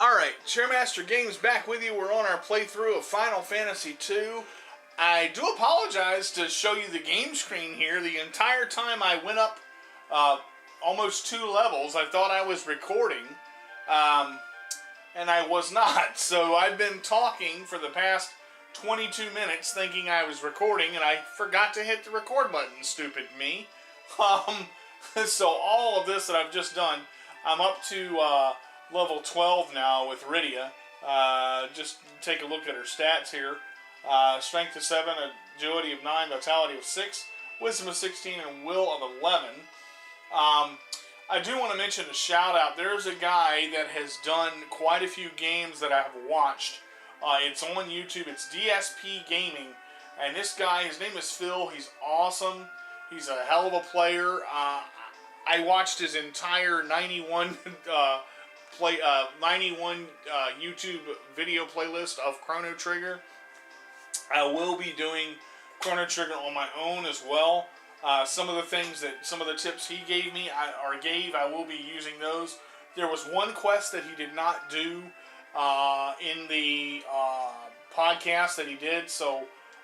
Alright, Chairmaster Games back with you. We're on our playthrough of Final Fantasy II. I do apologize to show you the game screen here. The entire time I went up almost 2 levels, I thought I was recording, and I was not. So I've been talking for the past 22 minutes thinking I was recording, and I forgot to hit the record button, stupid me. So all of this that I've just done, I'm up to level 12 now with Rydia. Just take a look at her stats here. Strength of 7, agility of 9, vitality of 6, wisdom of 16, and will of 11. I do want to mention a shout out. There's a guy that has done quite a few games that I have watched. It's on YouTube. It's DSP Gaming. And this guy, his name is Phil. He's awesome. He's a hell of a player. I watched his entire 91 YouTube video playlist of Chrono Trigger. I will be doing Chrono Trigger on my own as well. Some of the tips he gave me, I will be using those. There was one quest that he did not do in the podcast that he did, so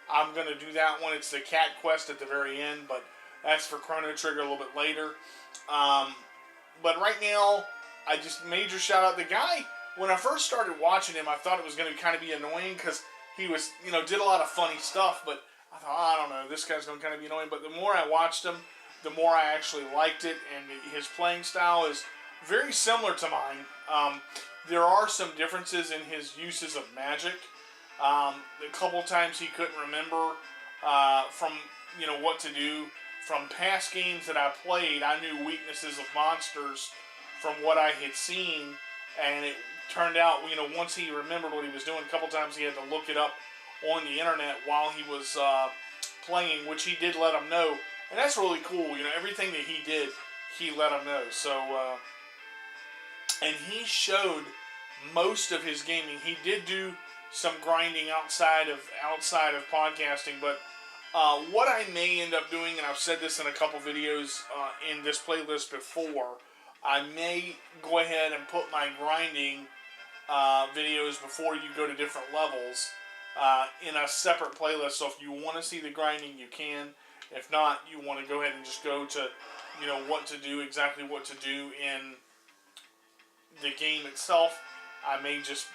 I'm going to do that one. It's the cat quest at the very end, but that's for Chrono Trigger a little bit later. But right now, I just major shout out the guy. When I first started watching him, I thought it was going to kind of be annoying because he was, did a lot of funny stuff. But I thought, I don't know, this guy's going to kind of be annoying. But the more I watched him, the more I actually liked it. And his playing style is very similar to mine. There are some differences in his uses of magic. A couple times he couldn't remember from, what to do. From past games that I played, I knew weaknesses of monsters from what I had seen, and it turned out, once he remembered what he was doing, a couple times he had to look it up on the internet while he was playing, which he did let him know, and that's really cool. Everything that he did, he let him know. So, and he showed most of his gaming. He did do some grinding outside of podcasting, but what I may end up doing, and I've said this in a couple videos in this playlist before, I may go ahead and put my grinding videos before you go to different levels in a separate playlist. So if you want to see the grinding, you can. If not, you want to go ahead and just go to, exactly what to do in the game itself. I may just,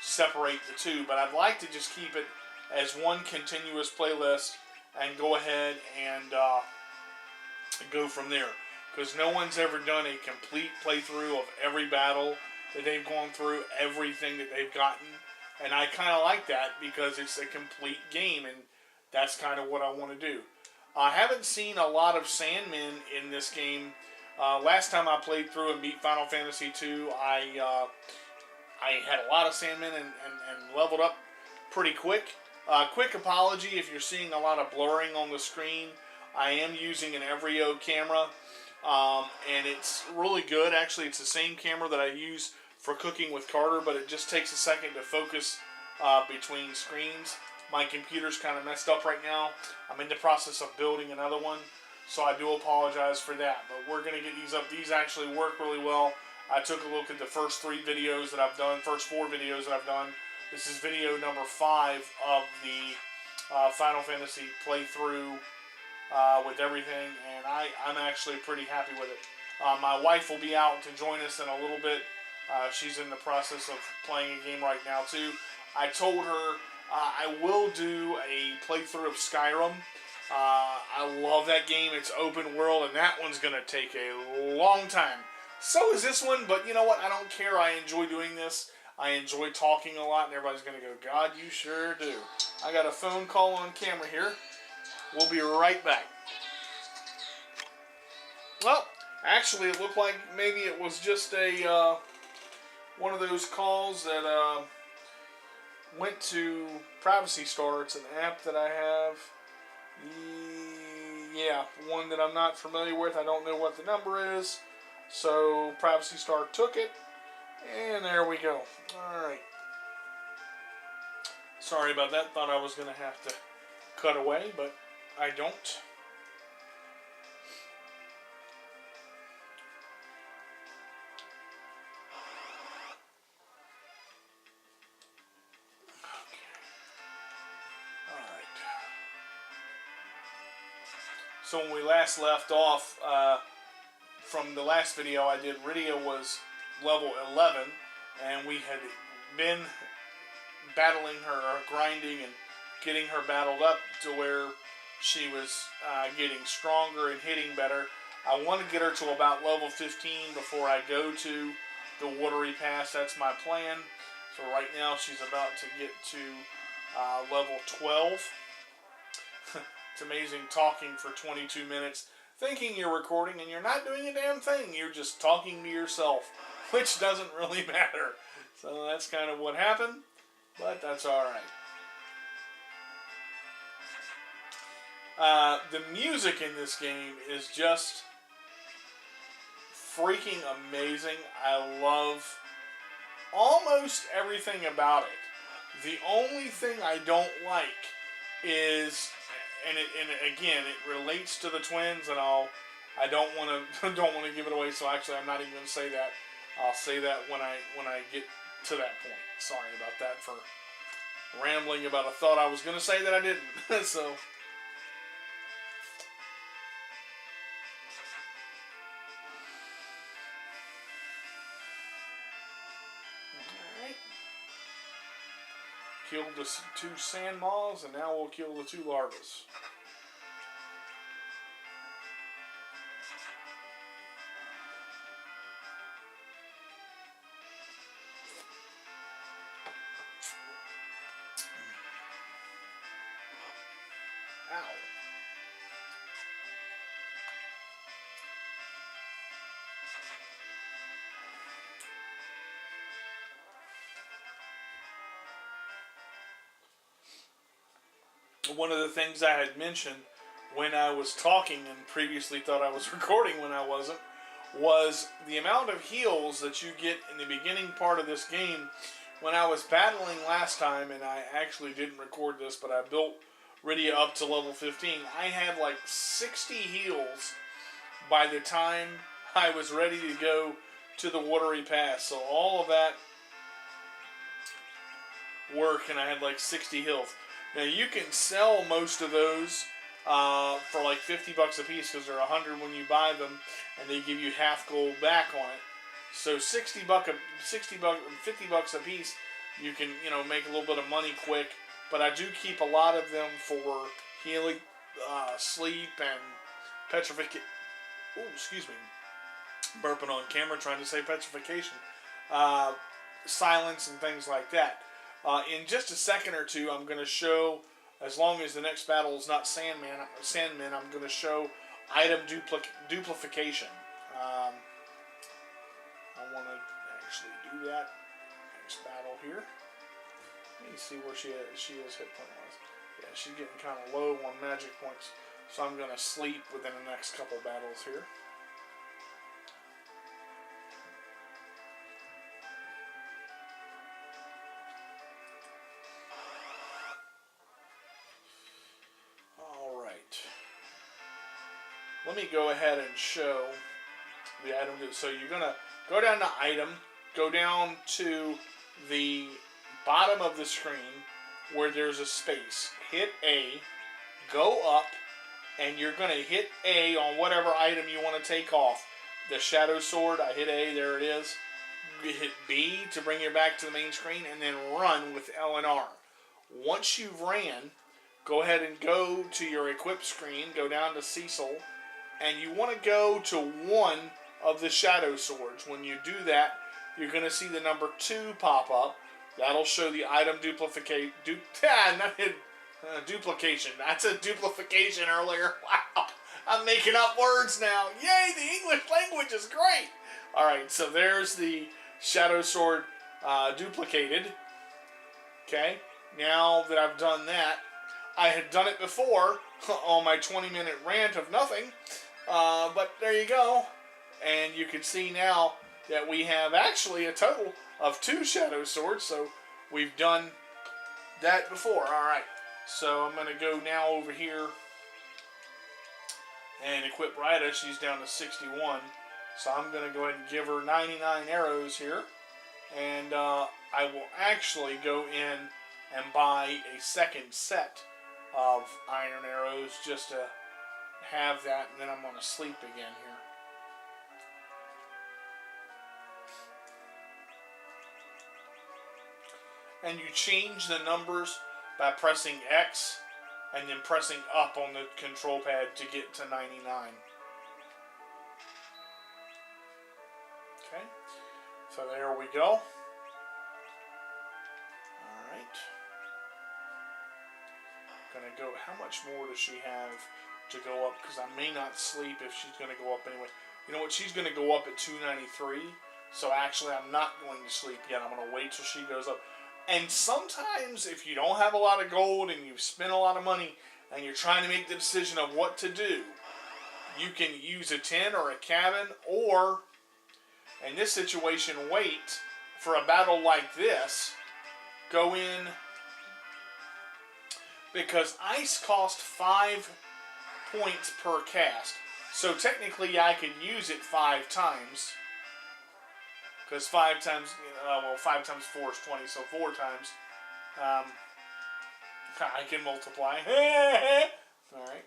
separate the two. But I'd like to just keep it as one continuous playlist and go ahead and go from there. Because no one's ever done a complete playthrough of every battle that they've gone through, everything that they've gotten. And I kind of like that because it's a complete game, and that's kind of what I want to do. I haven't seen a lot of Sandmen in this game. Last time I played through and beat Final Fantasy II, I had a lot of Sandmen and leveled up pretty quick. Quick apology if you're seeing a lot of blurring on the screen. I am using an Evrio camera. And it's really good. Actually, it's the same camera that I use for cooking with Carter, but it just takes a second to focus between screens. My computer's kind of messed up right now. I'm in the process of building another one, so I do apologize for that. But we're going to get these up. These actually work really well. I took a look at the first 3 videos that I've done, first 4 videos that I've done. This is video number 5 of the Final Fantasy playthrough with everything, and I'm actually pretty happy with it. My wife will be out to join us in a little bit. She's in the process of playing a game right now too. I told her I will do a playthrough of Skyrim. I love that game. It's open world, and that one's going to take a long time. So is this one, but you know what? I don't care. I enjoy doing this. I enjoy talking a lot, and everybody's going to go, God, you sure do. I got a phone call on camera here. We'll be right back. Well, actually, it looked like maybe it was just a one of those calls that went to Privacy Star. It's an app that I have. Yeah, one that I'm not familiar with. I don't know what the number is. So Privacy Star took it, and there we go. All right. Sorry about that. Thought I was going to have to cut away, but I don't. So when we last left off from the last video I did, Rydia was level 11, and we had been battling her, or grinding and getting her battled up to where she was getting stronger and hitting better. I want to get her to about level 15 before I go to the watery pass. That's my plan. So right now she's about to get to level 12. It's amazing talking for 22 minutes, thinking you're recording, and you're not doing a damn thing. You're just talking to yourself, which doesn't really matter. So that's kind of what happened, but that's alright. The music in this game is just freaking amazing. I love almost everything about it. The only thing I don't like is, and again, it relates to the twins, and I don't want to give it away. So actually, I'm not even going to say that. I'll say that when I get to that point. Sorry about that for rambling about a thought I was going to say that I didn't. So. Killed the 2 sand moths, and now we'll kill the 2 larvae. Ow. One of the things I had mentioned when I was talking and previously thought I was recording when I wasn't, was the amount of heals that you get in the beginning part of this game. When I was battling last time, and I actually didn't record this, but I built Rydia up to level 15, I had like 60 heals by the time I was ready to go to the watery pass. So all of that work, and I had like 60 health. Now you can sell most of those for like $50 a piece, because they're $100 when you buy them, and they give you half gold back on it. So $50 a piece, you can make a little bit of money quick. But I do keep a lot of them for healing, sleep, and petrification. Oh, excuse me, burping on camera trying to say petrification, silence, and things like that. In just a second or two, I'm going to show, as long as the next battle is not Sandmen, I'm going to show item duplication. I want to actually do that next battle here. Let me see where she is hit point wise. Yeah, she's getting kind of low on magic points, so I'm going to sleep within the next couple battles here. Let me go ahead and show the item. So you're going to go down to item, go down to the bottom of the screen where there's a space. Hit A, go up, and you're going to hit A on whatever item you want to take off. The shadow sword, I hit A, there it is. You hit B to bring you back to the main screen, and then run with L and R. Once you've ran, go ahead and go to your equip screen, go down to Cecil, and you want to go to one of the shadow swords. When you do that, you're going to see the number 2 pop up. That'll show the item duplication. Duplication. That's a duplication earlier. Wow. I'm making up words now. Yay, the English language is great. Alright, so there's the shadow sword duplicated. Okay, now that I've done that, I had done it before on my 20-minute rant of nothing. But there you go. And you can see now that we have actually a total of 2 shadow swords. So we've done that before. Alright. So I'm going to go now over here and equip Rydia. She's down to 61. So I'm going to go ahead and give her 99 arrows here. And I will actually go in and buy a second set of iron arrows just to have that, and then I'm going to sleep again here. And you change the numbers by pressing X and then pressing up on the control pad to get to 99. Okay, so there we go. Alright. Gonna go, how much more does she have to go up? Because I may not sleep if she's gonna go up anyway. You know what, she's gonna go up at 293. So actually I'm not going to sleep yet. I'm gonna wait till she goes up. And sometimes, if you don't have a lot of gold and you've spent a lot of money and you're trying to make the decision of what to do, you can use a tent or a cabin, or, in this situation, wait for a battle like this. Go in, because ice costs 5 points per cast. So technically I could use it 5 times. Because 5 times, 5 times 4 is 20, so 4 times. I can multiply. Alright.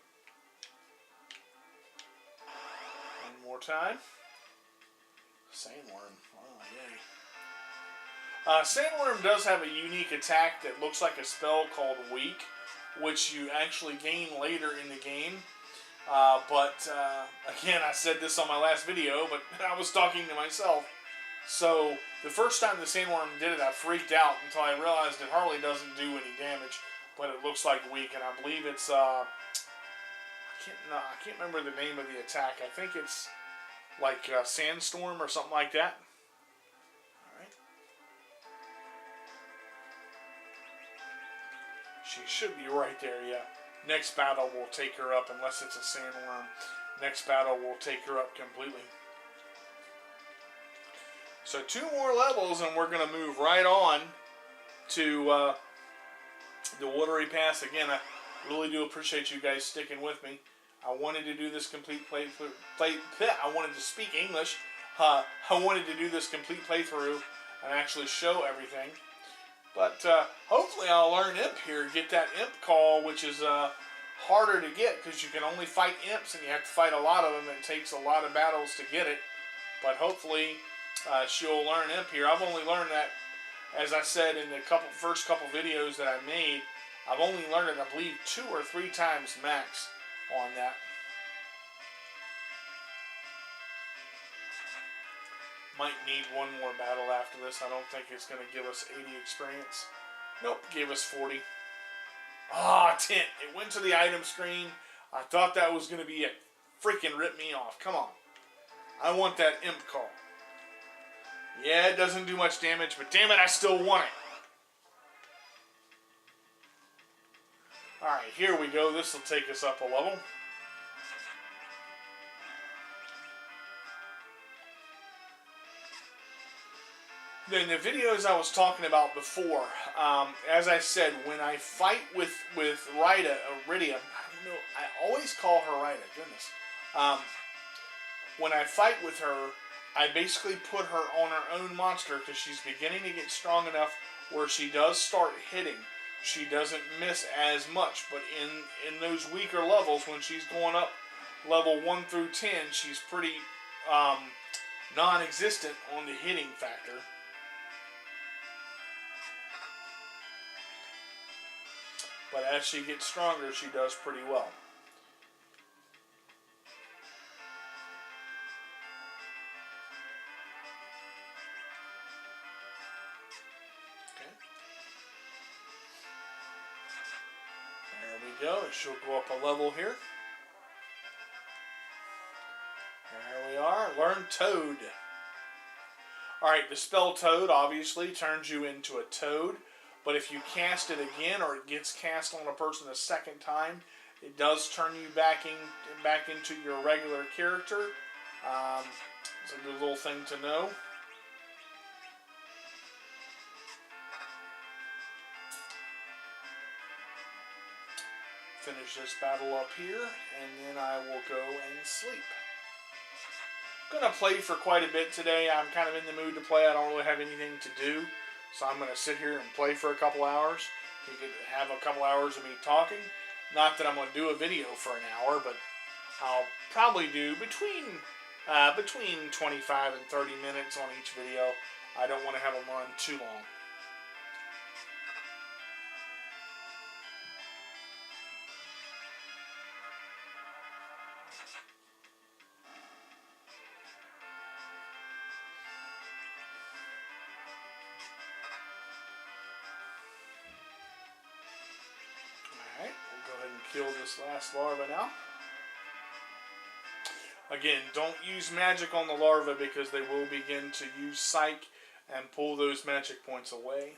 One more time. Sandworm. Oh, yay. Sandworm does have a unique attack that looks like a spell called Weak, which you actually gain later in the game. Again, I said this on my last video, but I was talking to myself. So, the first time the Sandworm did it, I freaked out until I realized it hardly doesn't do any damage, but it looks like Weak, and I believe it's, I can't remember the name of the attack. I think it's like Sandstorm or something like that. Alright. She should be right there, yeah. Next battle will take her up, unless it's a Sandworm. Next battle will take her up completely. So 2 more levels, and we're going to move right on to the Watery Pass. Again, I really do appreciate you guys sticking with me. I wanted to do this complete I wanted to speak English. I wanted to do this complete playthrough and actually show everything. But hopefully I'll learn Imp here, get that Imp call, which is harder to get because you can only fight Imps and you have to fight a lot of them. It takes a lot of battles to get it. But hopefully she'll learn Imp here. I've only learned that, as I said in the first couple videos that I made, I've only learned it, I believe, 2 or 3 times max on that. Might need one more battle after this. I don't think it's going to give us 80 experience. Nope, gave us 40. Ah, tent. It went to the item screen. I thought that was going to be it. Freaking ripped me off. Come on. I want that Imp call. Yeah, it doesn't do much damage, but damn it, I still want it. Alright, here we go. This will take us up a level. In the videos I was talking about before, as I said, when I fight with Rita, I don't know, I always call her Rita, goodness. When I fight with her, I basically put her on her own monster because she's beginning to get strong enough where she does start hitting. She doesn't miss as much, but in those weaker levels, when she's going up level 1 through 10, she's pretty non-existent on the hitting factor. But as she gets stronger, she does pretty well. Okay. There we go. She'll go up a level here. There we are. Learn Toad. Alright, the spell Toad obviously turns you into a toad. But if you cast it again, or it gets cast on a person a second time, it does turn you back into your regular character. It's a good little thing to know. Finish this battle up here, and then I will go and sleep. I'm going to play for quite a bit today. I'm kind of in the mood to play. I don't really have anything to do. So I'm going to sit here and play for a couple hours. You could have a couple hours of me talking. Not that I'm going to do a video for an hour, but I'll probably do between 25 and 30 minutes on each video. I don't want to have them run too long. Alright, we'll go ahead and kill this last larva now. Again, don't use magic on the larva because they will begin to use psych and pull those magic points away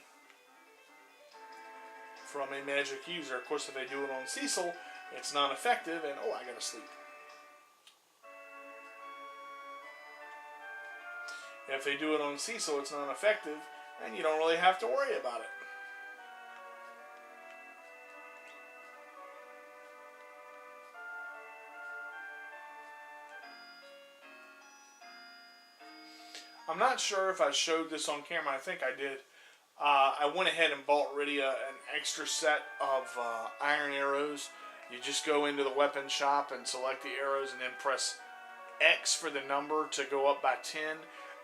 from a magic user. Of course, if they do it on Cecil, it's not effective, and oh, I gotta sleep. If they do it on Cecil, it's not effective, and you don't really have to worry about it. I'm not sure if I showed this on camera. I think I did. I went ahead and bought Rydia an extra set of iron arrows. You just go into the weapon shop and select the arrows and then press X for the number to go up by 10,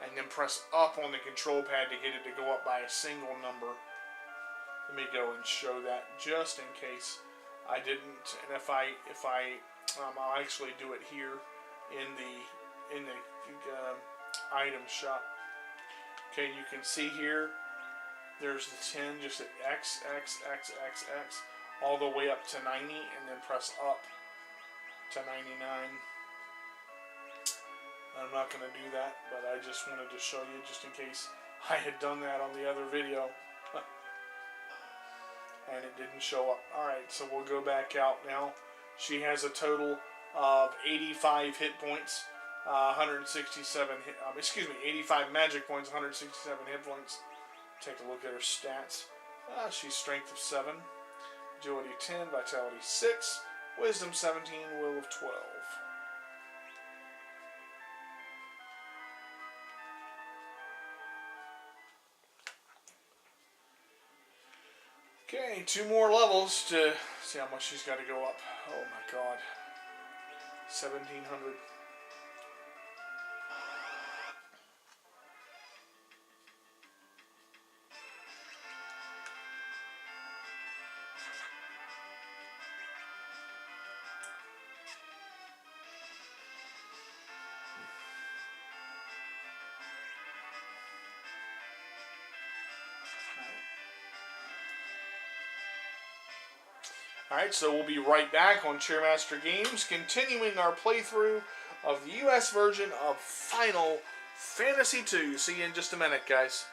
and then press up on the control pad to get it to go up by a single number. Let me go and show that just in case I didn't. And I'll actually do it here in the item shop. Okay, you can see here there's the 10, just at X, X, X, X, X, all the way up to 90, and then press up to 99. I'm not going to do that, but I just wanted to show you just in case I had done that on the other video and it didn't show up. Alright, so we'll go back out now. She has a total of 85 hit points. 85 magic points, 167 hit points. Take a look at her stats. She's strength of 7, agility 10, vitality 6, wisdom 17, will of 12. Okay, 2 more levels to see how much she's got to go up. Oh my god. 1,700. Alright, so we'll be right back on Chairmaster Games, continuing our playthrough of the US version of Final Fantasy II. See you in just a minute, guys.